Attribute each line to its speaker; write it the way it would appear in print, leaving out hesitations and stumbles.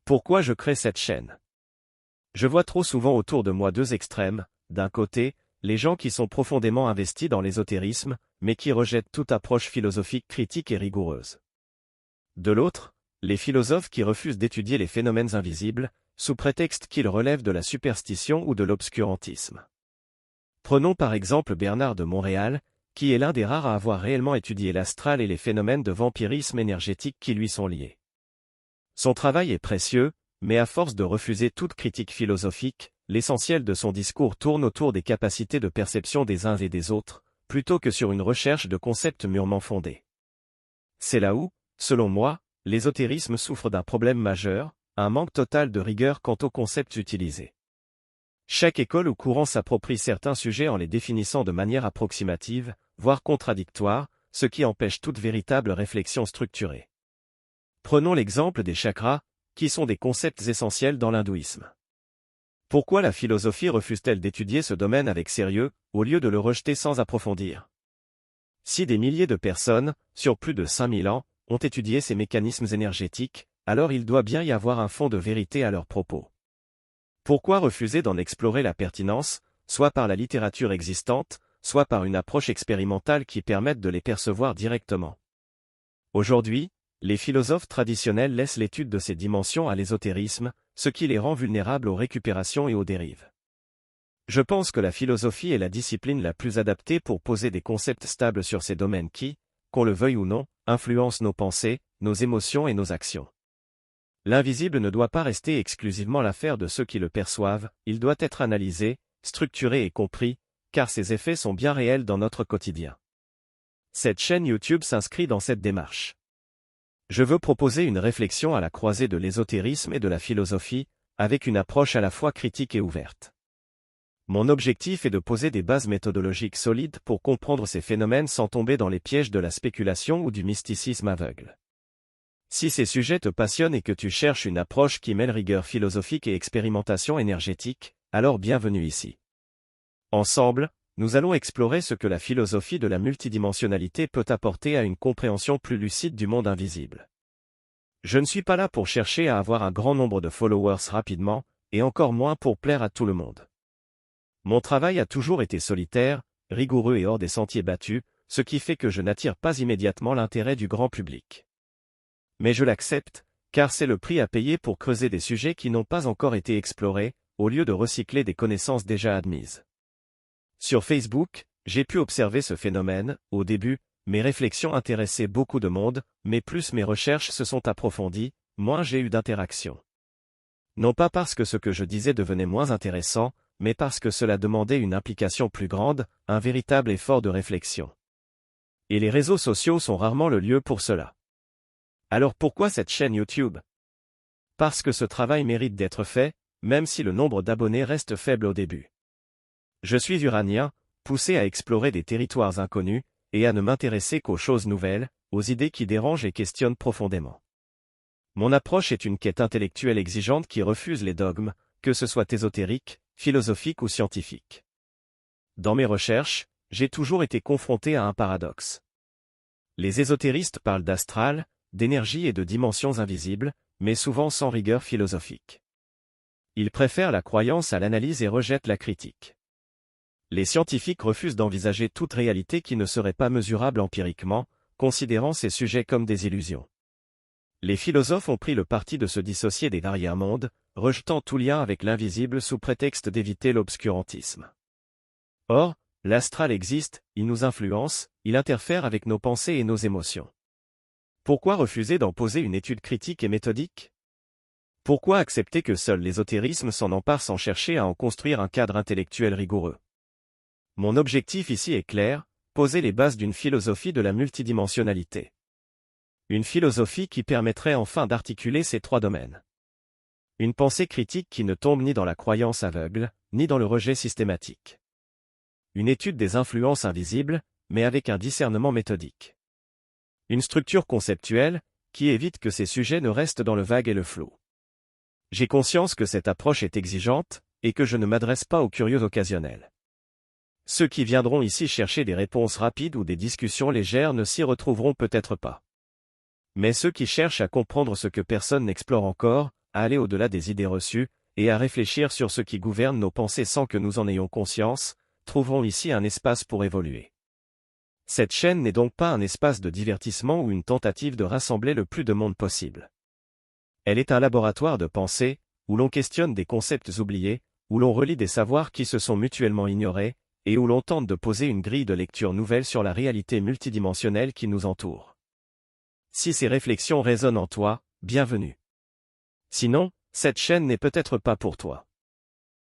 Speaker 1: Pourquoi je crée cette chaîne? Je vois trop souvent autour de moi deux extrêmes, d'un côté, les gens qui sont profondément investis dans l'ésotérisme, mais qui rejettent toute approche philosophique critique et rigoureuse. De l'autre, les philosophes qui refusent d'étudier les phénomènes invisibles, sous prétexte qu'ils relèvent de la superstition ou de l'obscurantisme. Prenons par exemple Bernard de Montréal, qui est l'un des rares à avoir réellement étudié l'astral et les phénomènes de vampirisme énergétique qui lui sont liés. Son travail est précieux, mais à force de refuser toute critique philosophique, l'essentiel de son discours tourne autour des capacités de perception des uns et des autres, plutôt que sur une recherche de concepts mûrement fondés. C'est là où, selon moi, l'ésotérisme souffre d'un problème majeur, un manque total de rigueur quant aux concepts utilisés. Chaque école ou courant s'approprie certains sujets en les définissant de manière approximative, voire contradictoire, ce qui empêche toute véritable réflexion structurée. Prenons l'exemple des chakras, qui sont des concepts essentiels dans l'hindouisme. Pourquoi la philosophie refuse-t-elle d'étudier ce domaine avec sérieux, au lieu de le rejeter sans approfondir? Si des milliers de personnes, sur plus de 5000 ans, ont étudié ces mécanismes énergétiques, alors il doit bien y avoir un fond de vérité à leurs propos. Pourquoi refuser d'en explorer la pertinence, soit par la littérature existante, soit par une approche expérimentale qui permette de les percevoir directement? Aujourd'hui, les philosophes traditionnels laissent l'étude de ces dimensions à l'ésotérisme, ce qui les rend vulnérables aux récupérations et aux dérives. Je pense que la philosophie est la discipline la plus adaptée pour poser des concepts stables sur ces domaines qui, qu'on le veuille ou non, influencent nos pensées, nos émotions et nos actions. L'invisible ne doit pas rester exclusivement l'affaire de ceux qui le perçoivent, il doit être analysé, structuré et compris, car ses effets sont bien réels dans notre quotidien. Cette chaîne YouTube s'inscrit dans cette démarche. Je veux proposer une réflexion à la croisée de l'ésotérisme et de la philosophie, avec une approche à la fois critique et ouverte. Mon objectif est de poser des bases méthodologiques solides pour comprendre ces phénomènes sans tomber dans les pièges de la spéculation ou du mysticisme aveugle. Si ces sujets te passionnent et que tu cherches une approche qui mêle rigueur philosophique et expérimentation énergétique, alors bienvenue ici. Ensemble, nous allons explorer ce que la philosophie de la multidimensionnalité peut apporter à une compréhension plus lucide du monde invisible. Je ne suis pas là pour chercher à avoir un grand nombre de followers rapidement, et encore moins pour plaire à tout le monde. Mon travail a toujours été solitaire, rigoureux et hors des sentiers battus, ce qui fait que je n'attire pas immédiatement l'intérêt du grand public. Mais je l'accepte, car c'est le prix à payer pour creuser des sujets qui n'ont pas encore été explorés, au lieu de recycler des connaissances déjà admises. Sur Facebook, j'ai pu observer ce phénomène. Au début, mes réflexions intéressaient beaucoup de monde, mais plus mes recherches se sont approfondies, moins j'ai eu d'interactions. Non pas parce que ce que je disais devenait moins intéressant, mais parce que cela demandait une implication plus grande, un véritable effort de réflexion. Et les réseaux sociaux sont rarement le lieu pour cela. Alors pourquoi cette chaîne YouTube? Parce que ce travail mérite d'être fait, même si le nombre d'abonnés reste faible au début. Je suis uranien, poussé à explorer des territoires inconnus, et à ne m'intéresser qu'aux choses nouvelles, aux idées qui dérangent et questionnent profondément. Mon approche est une quête intellectuelle exigeante qui refuse les dogmes, que ce soit ésotérique, philosophique ou scientifique. Dans mes recherches, j'ai toujours été confronté à un paradoxe. Les ésotéristes parlent d'astral, d'énergie et de dimensions invisibles, mais souvent sans rigueur philosophique. Ils préfèrent la croyance à l'analyse et rejettent la critique. Les scientifiques refusent d'envisager toute réalité qui ne serait pas mesurable empiriquement, considérant ces sujets comme des illusions. Les philosophes ont pris le parti de se dissocier des arrière-mondes, rejetant tout lien avec l'invisible sous prétexte d'éviter l'obscurantisme. Or, l'astral existe, il nous influence, il interfère avec nos pensées et nos émotions. Pourquoi refuser d'en poser une étude critique et méthodique? Pourquoi accepter que seul l'ésotérisme s'en empare sans chercher à en construire un cadre intellectuel rigoureux? Mon objectif ici est clair, poser les bases d'une philosophie de la multidimensionnalité. Une philosophie qui permettrait enfin d'articuler ces trois domaines. Une pensée critique qui ne tombe ni dans la croyance aveugle, ni dans le rejet systématique. Une étude des influences invisibles, mais avec un discernement méthodique. Une structure conceptuelle, qui évite que ces sujets ne restent dans le vague et le flou. J'ai conscience que cette approche est exigeante, et que je ne m'adresse pas aux curieux occasionnels. Ceux qui viendront ici chercher des réponses rapides ou des discussions légères ne s'y retrouveront peut-être pas. Mais ceux qui cherchent à comprendre ce que personne n'explore encore, à aller au-delà des idées reçues, et à réfléchir sur ce qui gouverne nos pensées sans que nous en ayons conscience, trouveront ici un espace pour évoluer. Cette chaîne n'est donc pas un espace de divertissement ou une tentative de rassembler le plus de monde possible. Elle est un laboratoire de pensée, où l'on questionne des concepts oubliés, où l'on relie des savoirs qui se sont mutuellement ignorés, et où l'on tente de poser une grille de lecture nouvelle sur la réalité multidimensionnelle qui nous entoure. Si ces réflexions résonnent en toi, bienvenue. Sinon, cette chaîne n'est peut-être pas pour toi.